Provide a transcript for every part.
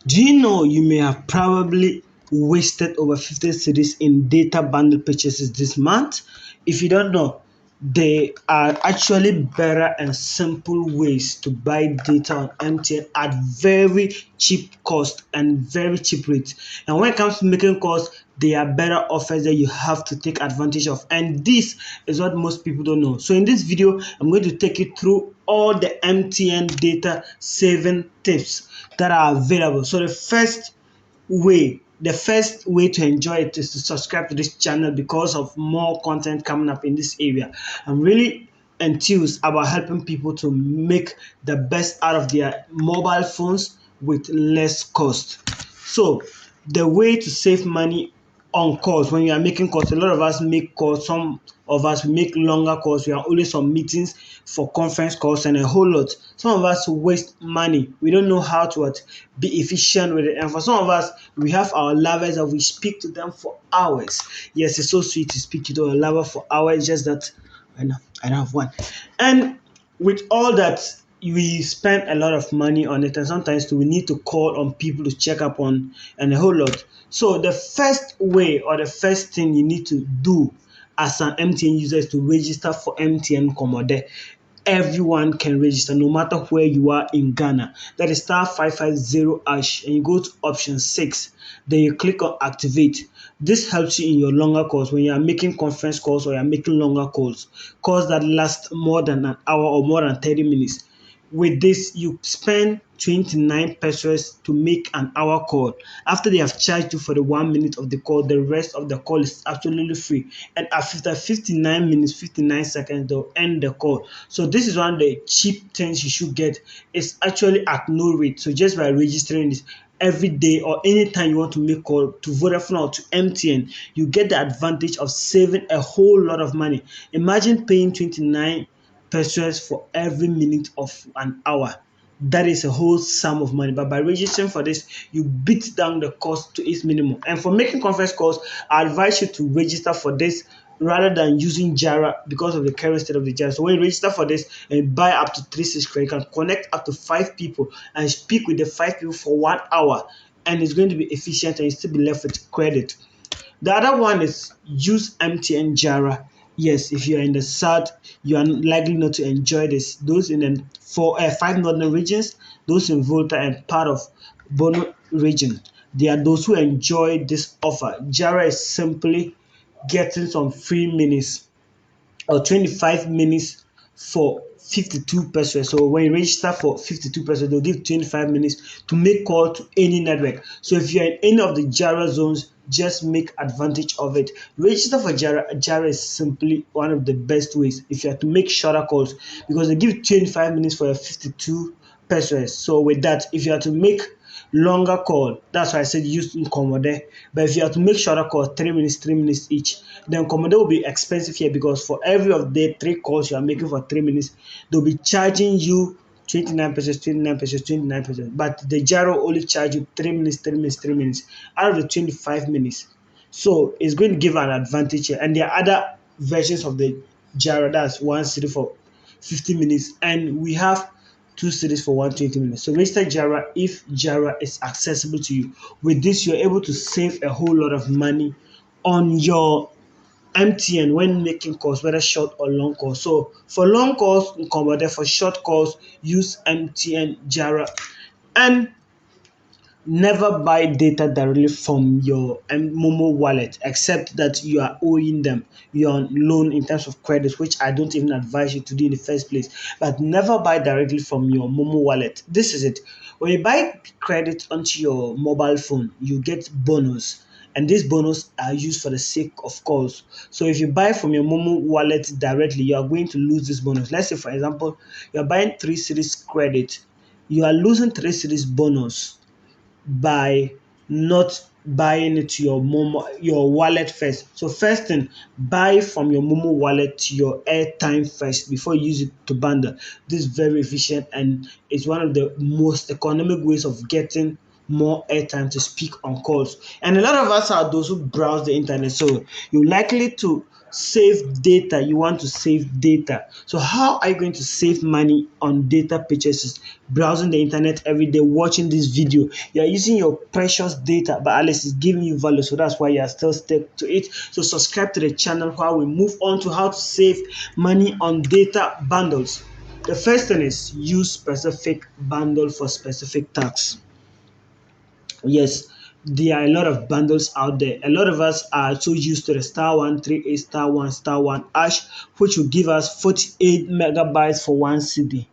Do you know you may have probably wasted over 50 cities in data bundle purchases this month? If you don't know, there are actually better and simple ways to buy data on MTN at very cheap cost and very cheap rates. And when it comes to making calls, there are better offers that you have to take advantage of. And this is what most people don't know. So in this video, I'm going to take you through all the MTN data saving tips that are available. So the first way to enjoy it is to subscribe to this channel because of more content coming up in this area. I'm really enthused about helping people to make the best out of their mobile phones with less cost. So the way to save money on calls when you are making calls, a lot of us make calls, some of us make longer calls, we are always on meetings for conference calls and a whole lot. Some of us waste money, we don't know how to be efficient with it, and for some of us we have our lovers and we speak to them for hours. Yes, it's so sweet to speak to a lover for hours, just that I don't have one. And with all that, we spend a lot of money on it, and sometimes we need to call on people to check up on and a whole lot. So the first way or the first thing you need to do as an MTN user is to register for MTN Commode. Everyone can register no matter where you are in Ghana. That is star 550 hash, and you go to option 6. Then you click on activate. This helps you in your longer calls when you are making conference calls or you are making longer calls that last more than an hour or more than 30 minutes. With this, you spend 29 pesos to make an hour call. After they have charged you for the 1 minute of the call, the rest of the call is absolutely free. And after 59 minutes, 59 seconds, they'll end the call. So this is one of the cheap things you should get. It's actually at no rate. So just by registering this every day or anytime you want to make call to Vodafone or to MTN, you get the advantage of saving a whole lot of money. Imagine paying 29 pesos for every minute of an hour. That is a whole sum of money. But by registering for this, you beat down the cost to its minimum. And for making conference calls, I advise you to register for this rather than using Jara because of the current state of the Jara. So when you register for this and buy up to 3 6 credit, you can connect up to 5 people and speak with the 5 people for 1 hour. And it's going to be efficient and you still be left with credit. The other one is use MTN Jara. Yes, if you're in the south, you are likely not to enjoy this. Those in the five northern regions, those in Volta and part of Bono region, they are those who enjoy this offer. Jara is simply getting some free minutes or 25 minutes for 52 pesos. So when you register for 52 pesos, they'll give 25 minutes to make call to any network. So if you're in any of the Jara zones, just make advantage of it. Register for Jara. Jara is simply one of the best ways if you have to make shorter calls because they give 25 minutes for your 52 pesos. So with that, if you have to make longer call, that's why I said use Commode. But if you have to make shorter call, 3 minutes each, then Commode will be expensive here because for every of the 3 calls you are making for 3 minutes, they'll be charging you 29 pesos, 29 pesos, 29 pesos. But the Jaro only charge you 3 minutes, 3 minutes, 3 minutes out of the 25 minutes. So it's going to give an advantage here. And there are other versions of the Jaro that's 1 city for 50 minutes, and we have 2 cities for 120 minutes. So register Jara if Jara is accessible to you. With this, you're able to save a whole lot of money on your MTN when making calls, whether short or long calls. So for long calls, Commode. For short calls, use MTN Jara. And never buy data directly from your Momo wallet, except that you are owing them. You're on loan in terms of credit, which I don't even advise you to do in the first place. But never buy directly from your Momo wallet. This is it. When you buy credit onto your mobile phone, you get bonus. And these bonus are used for the sake of calls. So if you buy from your Momo wallet directly, you are going to lose this bonus. Let's say, for example, you are buying 3 cities credit. You are losing 3 cities bonus by not buying it to your wallet first. So first thing, buy from your Momo wallet to your airtime first before you use it to bundle. This is very efficient and it's one of the most economic ways of getting more airtime to speak on calls. And a lot of us are those who browse the internet. So you're likely to save data. You want to save data. So how are you going to save money on data purchases? Browsing the internet every day, watching this video. You are using your precious data, but at least it's giving you value. So that's why you are still stuck to it. So subscribe to the channel while we move on to how to save money on data bundles. The first thing is use specific bundle for specific tasks. Yes, there are a lot of bundles out there. A lot of us are so used to the *138 *1 hash, which will give us 48 megabytes for one CD.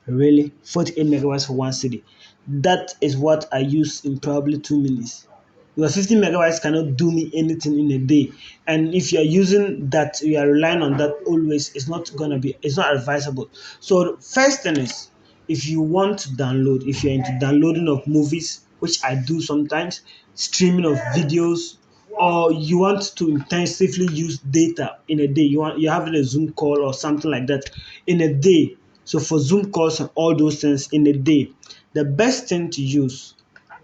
Really? 48 megabytes for one CD. That is what I use in probably 2 minutes. Because 50 megabytes cannot do me anything in a day. And if you are using that, you are relying on that always, it's not advisable. So the first thing is, if you want to download, if you're into downloading of movies, which I do sometimes, streaming of videos, or you want to intensively use data in a day, you're having a Zoom call or something like that in a day. So for Zoom calls and all those things in a day, the best thing to use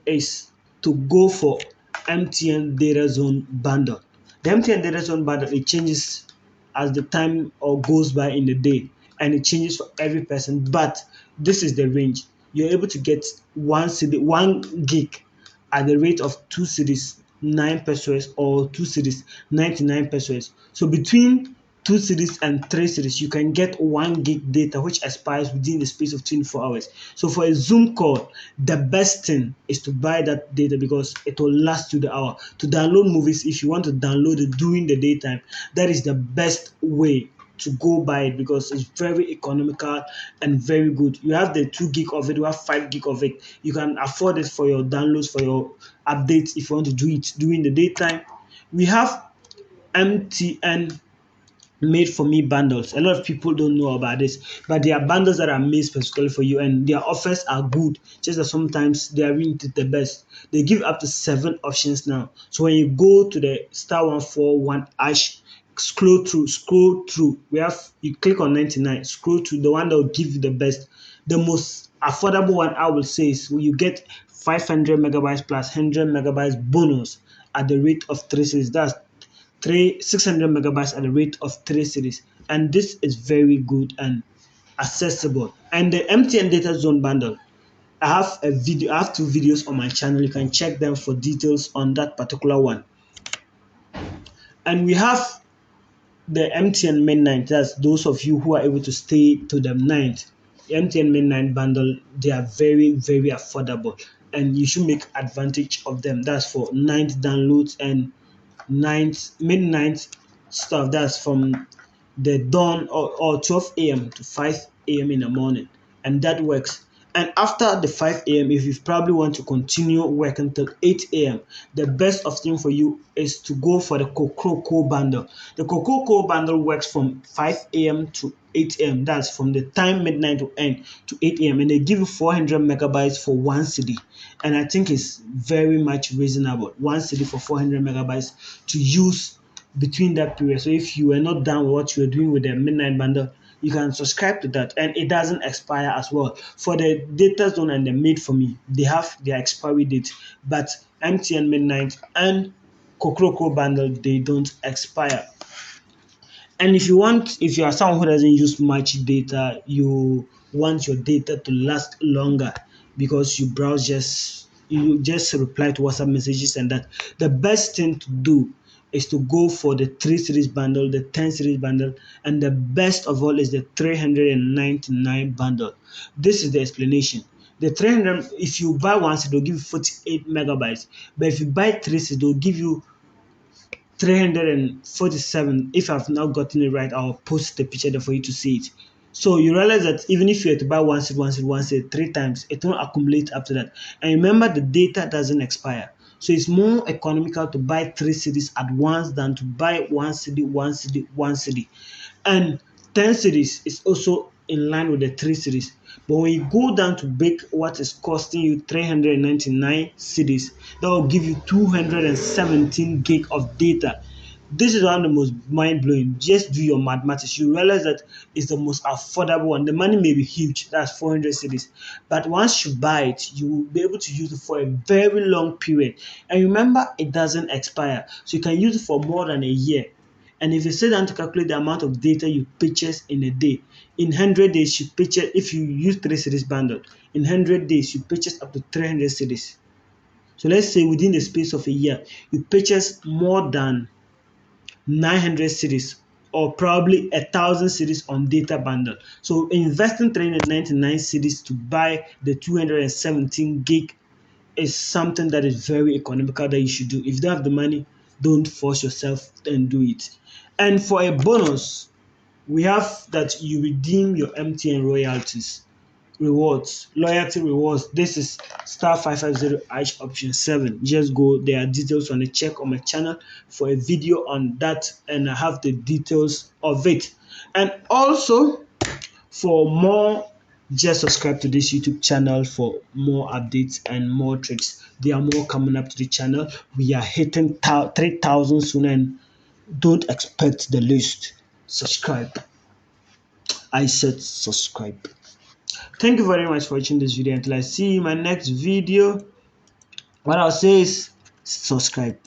is to go for MTN Data Zone bundle. The MTN Data Zone bundle, it changes as the time or goes by in the day, and it changes for every person. But this is the range. You're able to get one gig at the rate of 2 cedis 9 pesos, or 2 cedis 99 pesos. So between 2 cedis and 3 cedis, you can get 1 gig data which expires within the space of 24 hours. So for a Zoom call, the best thing is to buy that data because it will last you the hour. To download movies, if you want to download it during the daytime, that is the best way to go by it because it's very economical and very good. You have the 2 gig of it, you have 5 gig of it. You can afford it for your downloads, for your updates if you want to do it during the daytime. We have MTN made for me bundles. A lot of people don't know about this, but there are bundles that are made specifically for you, and their offers are good. Just that sometimes they are really the best. They give up to 7 options now. So when you go to the *141 hash, scroll through. You click on 99, scroll through the one that will give you the best. The most affordable one I will say is when you get 500 megabytes plus 100 megabytes bonus at the rate of 3 cedis. That's 600 megabytes at the rate of 3 cedis, and this is very good and accessible. And the MTN Data Zone bundle, I have 2 videos on my channel. You can check them for details on that particular one. And we have the MTN Midnight. That's those of you who are able to stay to the night. The MTN Midnight bundle, they are very, very affordable, and you should make advantage of them. That's for night downloads and midnight stuff. That's from the dawn, or 12 a.m. to 5 a.m. in the morning, and that works. And after the 5 a.m., if you probably want to continue working till 8 a.m., the best option for you is to go for the KologSoftSMS bundle. The KologSoftSMS bundle works from 5 a.m. to 8 a.m. That's from the time midnight to end to 8 a.m. And they give you 400 megabytes for one CD. And I think it's very much reasonable. One CD for 400 megabytes to use between that period. So if you are not done with what you are doing with the midnight bundle, you can subscribe to that, and it doesn't expire as well. For the data zone and the made for me, they have their expiry date, but MTN Midnight and KologSoftSMS bundle, they don't expire. And if you are someone who doesn't use much data, you want your data to last longer because you just reply to WhatsApp messages and that. The best thing to do is to go for the 3 series bundle, the 10 series bundle, and the best of all is the 399 bundle. This is the explanation. The 300, if you buy one series, they'll give you 48 megabytes. But if you buy 3 series, they'll give you 347. If I've not gotten it right, I'll post the picture there for you to see it. So you realize that even if you were to buy one seed 3 times, it won't accumulate after that. And remember, the data doesn't expire. So it's more economical to buy 3 cities at once than to buy one city, one city, one city. And 10 cities is also in line with the 3 cities. But when you go down to break what is costing you 399 cities, that will give you 217 gig of data. This is one of the most mind-blowing. Just do your mathematics. You realize that it's the most affordable one. The money may be huge, that's 400 cities, but once you buy it, you will be able to use it for a very long period. And remember, it doesn't expire, so you can use it for more than a year. And if you sit down to calculate the amount of data you purchase in a day, in 100 days, you purchase, if you use 3 cities bundle, in 100 days, you purchase up to 300 cities. So let's say within the space of a year, you purchase more than 900 cities or probably 1,000 cities on data bundle. So investing 399 cities to buy the 217 gig is something that is very economical that you should do. If you don't have the money, don't force yourself and do it. And for a bonus, we have that you redeem your MTN royalties rewards, loyalty rewards. This is star 550 H option 7. Just go, there are details on the check on my channel for a video on that, and I have the details of it. And also for more, just subscribe to this YouTube channel for more updates and more tricks. There are more coming up to the channel. We are hitting 3,000 soon, and don't expect the least. Subscribe. I said subscribe. Thank you very much for watching this video. Until I see you in my next video, what I'll say is subscribe.